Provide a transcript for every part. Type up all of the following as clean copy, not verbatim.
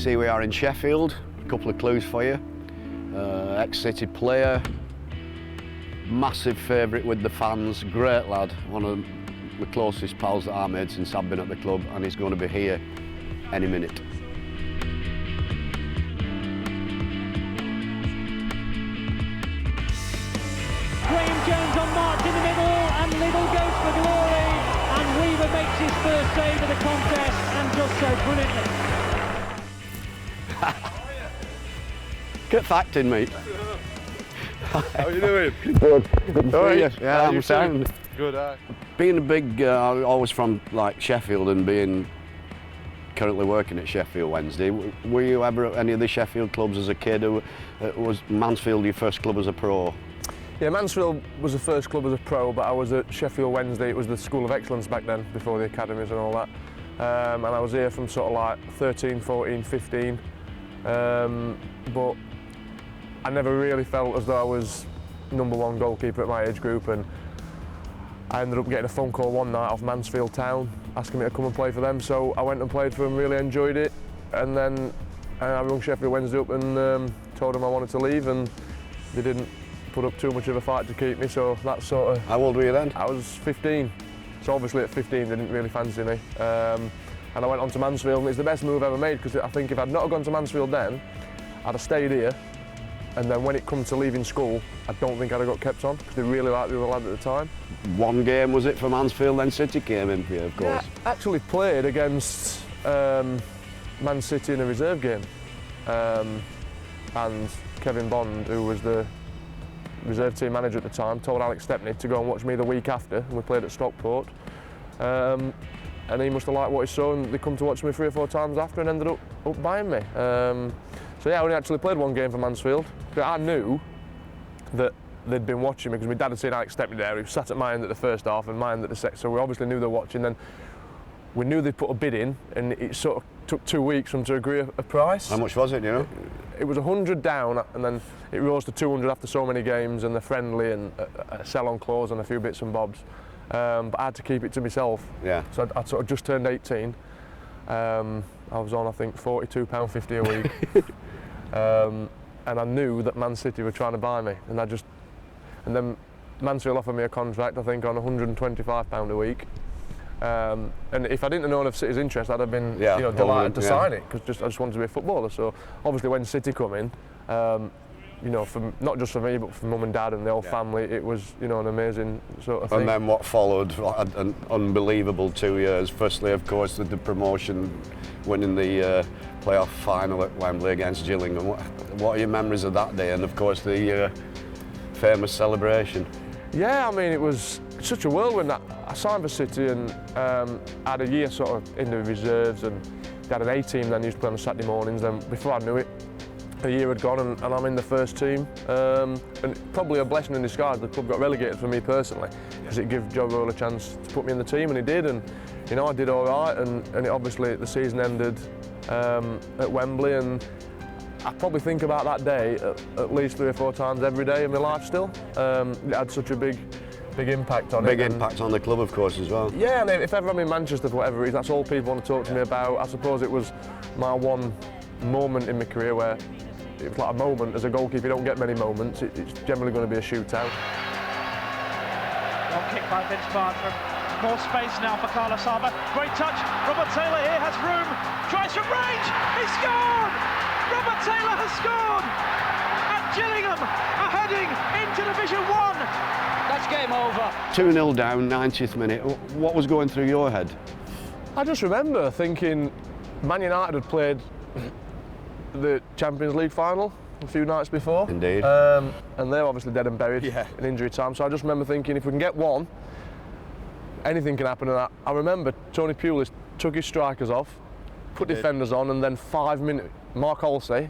see we are in Sheffield. A couple of clues for you. Ex-City player, massive favourite with the fans, great lad, one of the closest pals that I made since I've been at the club, and he's going to be here any minute. Graham Jones on march in the middle, and Little goes for glory, and Weaver makes his first save of the contest, and does so brilliantly. Get facting, mate. How are you doing? Good. All right. Yeah, I'm sound. Good, Being a big, always from like Sheffield and being currently working at Sheffield Wednesday, were you ever at any of the Sheffield clubs as a kid? Or was Mansfield your first club as a pro? Yeah, Mansfield was the first club as a pro, but I was at Sheffield Wednesday. It was the School of Excellence back then, before the academies and all that. And I was here from sort of like 13, 14, 15. But I never really felt as though I was #1 goalkeeper at my age group, and I ended up getting a phone call one night off Mansfield Town asking me to come and play for them, so I went and played for them, really enjoyed it, and then I rung Sheffield Wednesday up and told them I wanted to leave, and they didn't put up too much of a fight to keep me, so that's sort of... How old were you then? I was 15, so obviously at 15 they didn't really fancy me, and I went on to Mansfield, and it's the best move I've ever made, because I think if I'd not have gone to Mansfield then, I'd have stayed here, and then when it come to leaving school, I don't think I'd have got kept on, because they really liked the other lad at the time. One game was it for Mansfield, then City came in for you, of course. Yeah, I actually played against Man City in a reserve game, and Kevin Bond, who was the reserve team manager at the time, told Alex Stepney to go and watch me the week after, and we played at Stockport. And he must have liked what he saw, and they come to watch me 3 or 4 times after and ended up buying me. So yeah, I only actually played one game for Mansfield. I knew that they'd been watching me because my dad had seen Alex Stepney there. He sat at my end at the first half and my end at the second, so we obviously knew they were watching. Then we knew they'd put a bid in, and it sort of took 2 weeks for them to agree a price. How much was it, you know? It was 100 down, and then it rose to 200 after so many games, and they're friendly, and a sell-on clause and a few bits and bobs. But I had to keep it to myself. Yeah. So I'd sort of just turned 18. I was on, I think, £42.50 a week. And I knew that Man City were trying to buy me, and then Mansfield offered me a contract, I think, on £125 a week. And if I didn't have known of City's interest, I'd have been delighted to sign it, because I just wanted to be a footballer. So obviously when City come in, not just for me, but for mum and dad and the whole family, it was an amazing sort of thing. And then what followed, an unbelievable 2 years. Firstly, of course, the promotion, winning the playoff final at Wembley against Gillingham. What are your memories of that day, and of course the famous celebration? Yeah, I mean, it was such a whirlwind. I signed for City and had a year sort of in the reserves, and they had an A-team then, used to play on Saturday mornings. Then before I knew it, a year had gone and I'm in the first team. And probably a blessing in disguise, the club got relegated for me personally, because it gave Joe Roll a chance to put me in the team, and he did, and I did all right, and it obviously the season ended at Wembley, and I probably think about that day at least 3 or 4 times every day in my life still. It had such a big impact on it. Big impact on the club, of course, as well. Yeah, and if ever I'm in Manchester for whatever reason, that's all people want to talk to me about. I suppose it was my one moment in my career where it was like a moment. As a goalkeeper, you don't get many moments. It's generally going to be a shootout. Long kick by Vince Bartram. More space now for Carlos Arbor. Great touch. Robert Taylor here has room. Tries from range. He scored! Robert Taylor has scored! And Gillingham are heading into Division 1. That's game over. 2-0 down, 90th minute. What was going through your head? I just remember thinking Man United had played the Champions League final a few nights before. Indeed. And they're obviously dead and buried in injury time. So I just remember thinking, if we can get one, anything can happen. And I remember Tony Pulis took his strikers off, put defenders on, and then 5 minutes, Mark Halsey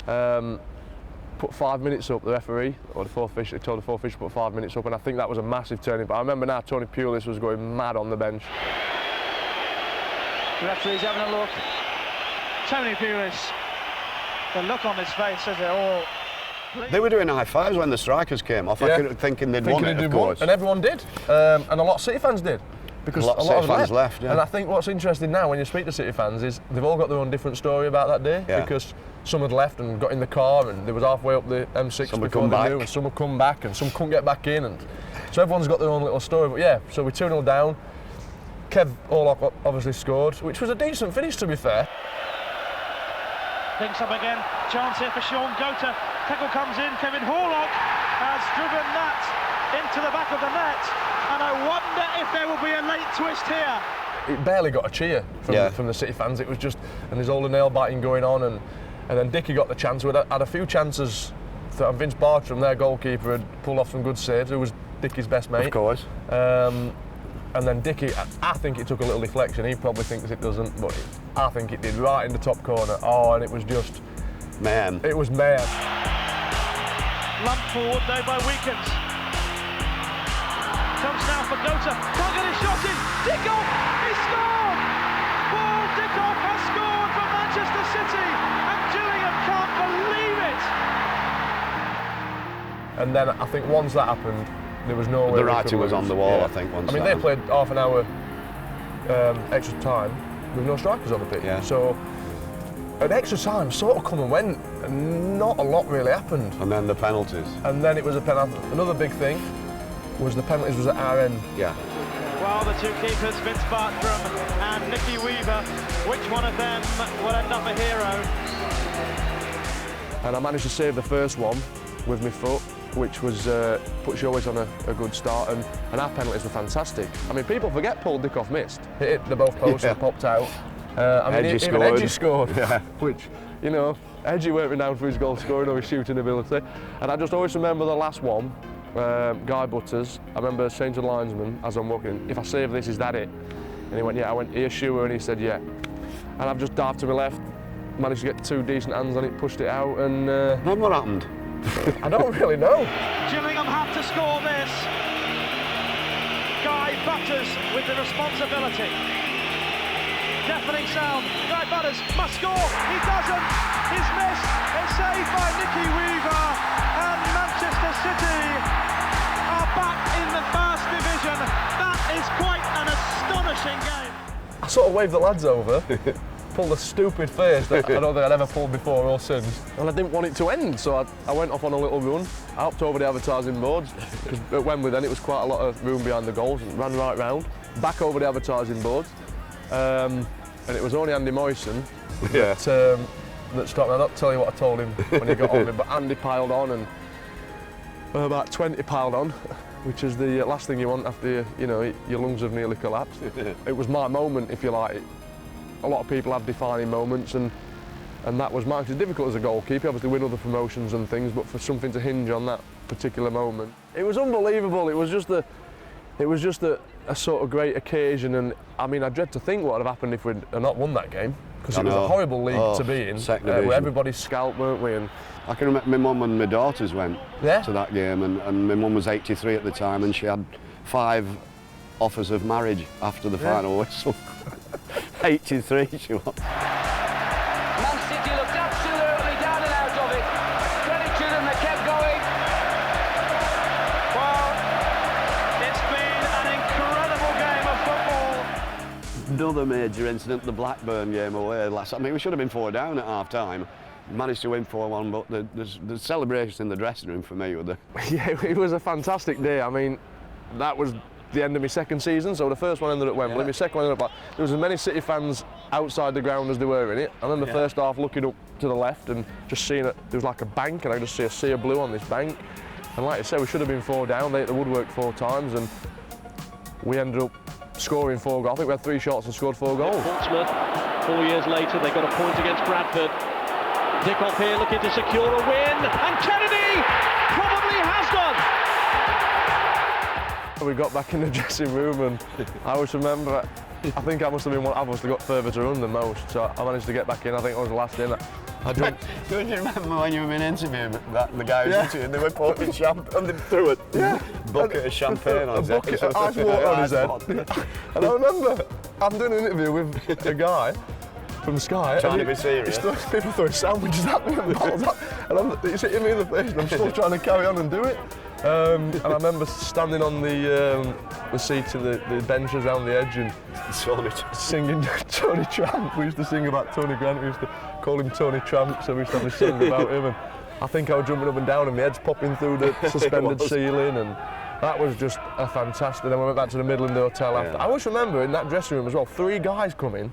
put 5 minutes up, the referee, or the fourth official, told the fourth official to put 5 minutes up, and I think that was a massive turning point. I remember now Tony Pulis was going mad on the bench. The referee's having a look. Tony Pulis, the look on his face says it all. They were doing high fives when the strikers came off, thinking they'd won it, of course. And everyone did, and a lot of City fans did. because a lot of us fans left. Yeah. And I think what's interesting now when you speak to City fans is they've all got their own different story about that day, because some had left and got in the car and they was halfway up the M6 some before they knew, and some would come back and some couldn't get back in, and so everyone's got their own little story. But yeah, so we're 2-0 down. Kev Orlock obviously scored, which was a decent finish, to be fair. Thinks up again, chance here for Sean Gota. Tackle comes in, Kevin Horlock has driven that into the back of the net, and I wonder if there will be a late twist here. It barely got a cheer from the City fans. It was just, and there's all the nail biting going on, and then Dickie got the chance. We had a few chances. Vince Bartram, their goalkeeper, had pulled off some good saves. Who was Dickie's best mate. Of course. And then Dickie, I think it took a little deflection. He probably thinks it doesn't, but I think it did, right in the top corner. Oh, and it was just mayhem. It was mayhem. Lumped forward though by Weekends. Comes now for Gota. Can't get his shot in. Dickoff! He scored! Paul Dickoff has scored for Manchester City, and Gillingham can't believe it. And then I think once that happened, there was no way. The writing was on the wall, I think. Once they played half an hour extra time with no strikers on the pitch. Yeah. So an extra time sort of come and went, and not a lot really happened. And then the penalties. And then it was a penalty. Another big thing was the penalties was at our end. Yeah. Well, the two keepers, Vince Bartram and Nicky Weaver, which one of them will end up a hero? And I managed to save the first one with my foot, which was puts you always on a good start, and our penalties were fantastic. I mean, people forget Paul Dickoff missed. Hit the both posts and popped out. Even Edgy scored, which, you know, Edgy weren't renowned for his goal scoring or his shooting ability. And I just always remember the last one, Guy Butters. I remember saying to the linesman as I'm walking, if I save this, is that it? And he went, yeah. I went, are you sure? And he said, yeah. And I've just dived to my left, managed to get two decent hands on it, pushed it out, and... And what happened? I don't really know. Gillingham have to score this. Guy Butters with the responsibility. Deafening sound. Guy Butters must score. He doesn't. He's missed. It's saved by Nicky Weaver, and Manchester City are back in the first division. That is quite an astonishing game. I sort of waved the lads over. Pulled a stupid face that I don't think I'd ever pulled before or since, and I didn't want it to end, so I went off on a little run, hopped over the advertising boards, because at Wembley then it was quite a lot of room behind the goals, and ran right round, back over the advertising boards, and it was only Andy Moyson that stopped me. I'll not tell you what I told him when he got on me, but Andy piled on, and about 20 piled on, which is the last thing you want after your lungs have nearly collapsed. It was my moment, if you like. A lot of people have defining moments, and that was mine. It's difficult as a goalkeeper, obviously win other promotions and things, but for something to hinge on that particular moment, it was unbelievable. It was just a sort of great occasion, and I mean, I dread to think what would have happened if we'd not won that game, because it was a horrible league to be in, where everybody scalped, weren't we? And I can remember my mum and my daughters went to that game, and my mum was 83 at the time, and she had 5 offers of marriage after the final whistle. 83 she was. Man City looked absolutely down and out of it. Credit to them, they kept going. Well, it's been an incredible game of football. Another major incident, the Blackburn game away last. I mean, we should have been 4 down at half time. Managed to win 4-1, but the celebrations in the dressing room for me were the... Yeah, it was a fantastic day. I mean, that was the end of my second season, so the first one ended at Wembley, my second one ended up there was as many City fans outside the ground as there were in it, and then the first half looking up to the left and just seeing it, there was like a bank, and I could just see a sea of blue on this bank, and like I said, we should have been 4 down. They hit the woodwork 4 times, and we ended up scoring 4 goals. I think we had 3 shots and scored 4 goals. Portsmouth, 4 years later, they got a point against Bradford. Dickoff here looking to secure a win, and Kennedy probably has done. We got back in the dressing room, and I always remember, I think I must have been one, I've obviously got further to run than most, so I managed to get back in. I think I was the last in. I jumped. Don't you remember when you were being interviewed, the guy who was interviewing, they were pouring champagne, and they threw a bucket of champagne on his head. A bucket of ice water on his head. And I remember, I'm doing an interview with a guy from Sky. Trying to be serious. People throwing sandwiches at me and bottles at me, and he's hitting me in the face, and I'm still trying to carry on and do it. And I remember standing on the seats of the benches around the edge and singing Tony Tramp. We used to sing about Tony Grant. We used to call him Tony Tramp, so we used to have a song about him. And I think I was jumping up and down and my head's popping through the suspended ceiling, and that was just a fantastic. Then we went back to the Midland Hotel after. I always remember in that dressing room as well, 3 guys come in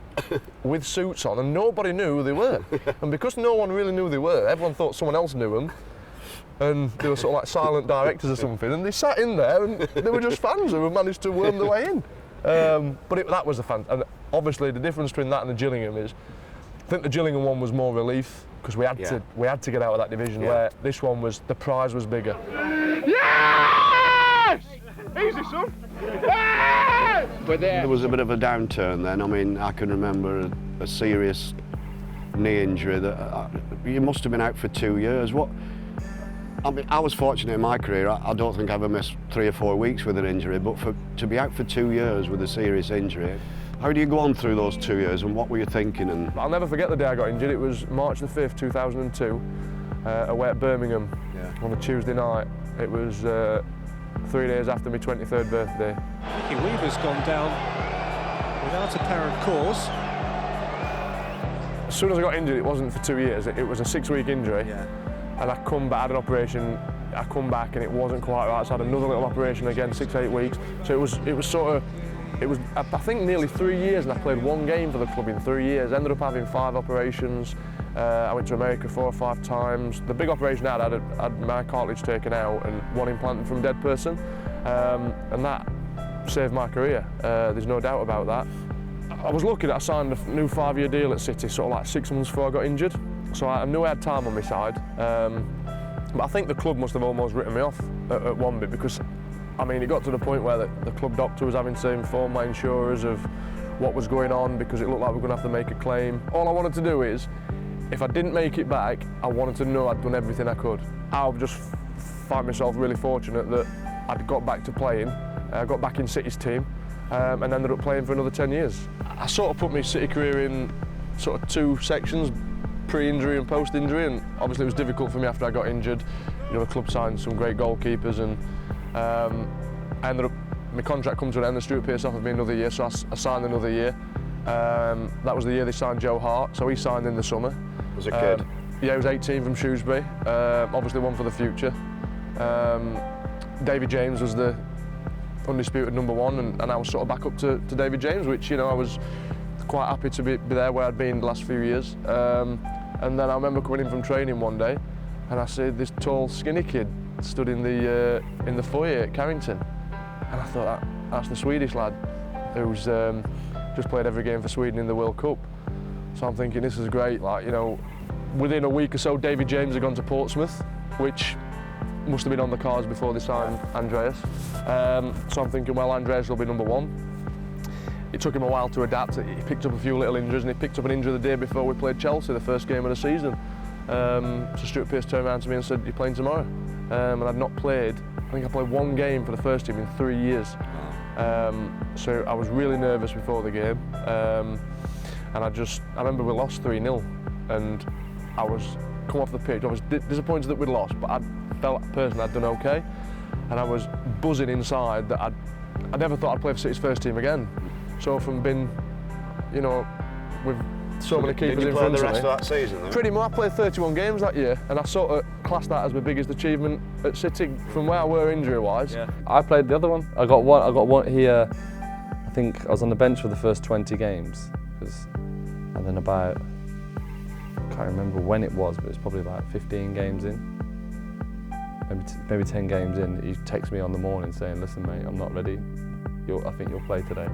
with suits on and nobody knew who they were. And because no one really knew who they were, everyone thought someone else knew them. And they were sort of like silent directors or something, and they sat in there and they were just fans who had managed to worm their way in. But that was a fan. And obviously the difference between that and the Gillingham is, I think the Gillingham one was more relief because we had to get out of that division, where this one was, the prize was bigger. Yes! Easy, son. Yes! There was a bit of a downturn then. I mean, I can remember a serious knee injury that you must have been out for 2 years. I mean, I was fortunate in my career. I don't think I ever missed 3 or 4 weeks with an injury, but to be out for 2 years with a serious injury, how do you go on through those 2 years, and what were you thinking? And I'll never forget the day I got injured. It was March the 5th, 2002, away at Birmingham on a Tuesday night. It was 3 days after my 23rd birthday. Nicky Weaver's gone down without apparent cause. As soon as I got injured, it wasn't for 2 years. It was a 6-week injury. And I come back, I had an operation, I come back and it wasn't quite right, so I had another little operation again, 6-8 weeks. So it was I think nearly 3 years, and I played 1 game for the club in 3 years. Ended up having 5 operations. I went to America 4 or 5 times. The big operation I had my cartilage taken out and 1 implanted from a dead person. And that saved my career, there's no doubt about that. I was lucky that I signed a new 5-year deal at City, sort of like 6 months before I got injured. So I knew I had time on my side, but I think the club must have almost written me off at Wembley, because I mean, it got to the point where the club doctor was having to inform my insurers of what was going on, because it looked like we were going to have to make a claim. All I wanted to do is, if I didn't make it back, I wanted to know I'd done everything I could. I just find myself really fortunate that I'd got back to playing, got back in City's team, and ended up playing for another 10 years. I sort of put my City career in sort of 2 sections, pre-injury and post-injury, and obviously it was difficult for me after I got injured. You know, the club signed some great goalkeepers, and I ended up, my contract come to an end, and Stuart Pearce offered me another year, so I signed another year. That was the year they signed Joe Hart, so he signed in the summer. as a kid? Yeah, he was 18 from Shrewsbury, obviously one for the future. David James was the undisputed #1, and I was sort of back up to David James, which, you know, I was quite happy to be there where I'd been the last few years. And then I remember coming in from training one day, and I see this tall, skinny kid stood in the foyer at Carrington, and I thought, that's the Swedish lad who's just played every game for Sweden in the World Cup. So I'm thinking, this is great. Like, you know, within a week or so, David James had gone to Portsmouth, which must have been on the cards before they signed Andreas. So I'm thinking, well, Andreas will be #1. It took him a while to adapt. He picked up a few little injuries, and he picked up an injury the day before we played Chelsea, the first game of the season. So Stuart Pearce turned around to me and said, "You're playing tomorrow." And I'd not played, I think I played 1 game for the first team in 3 years. So I was really nervous before the game. And I remember we lost 3-0, and I was come off the pitch. I was disappointed that we'd lost, but I felt personally I'd done okay. And I was buzzing inside that I never thought I'd play for City's first team again. So from being, you know, with so many keepers in front of me. Did you play the rest of that season then? Pretty much. I played 31 games that year, and I sort of classed that as my biggest achievement at City from where I were injury-wise. Yeah. I played the other one. I got one here. I think I was on the bench for the first 20 games, and then about, I can't remember when it was, but it was probably about 15 games in. Maybe 10 games in, he texts me on the morning saying, "Listen, mate, I'm not ready. I think you'll play today."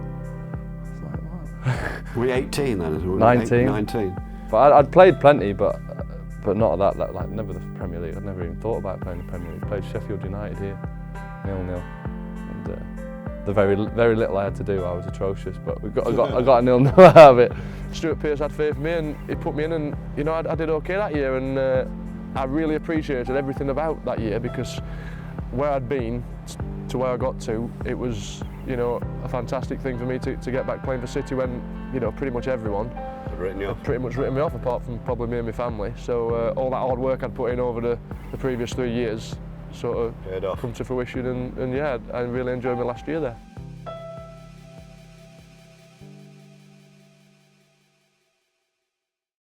It's like, what? Were you 18 then? 19. 19. But I'd played plenty, but not that, like never the Premier League. I'd never even thought about playing the Premier League. Played Sheffield United here, 0-0, and the very little I had to do, I was atrocious. But I got a 0-0 out of it. Stuart Pearce had faith in me, and he put me in, and you know, I did okay that year, and I really appreciated everything about that year, because where I'd been to where I got to, it was, you know, a fantastic thing for me to get back playing for City when, you know, pretty much everyone had pretty much written me off, apart from probably me and my family. So all that hard work I'd put in over the previous 3 years, sort of Paid off. come to fruition, and yeah, I really enjoyed my last year there.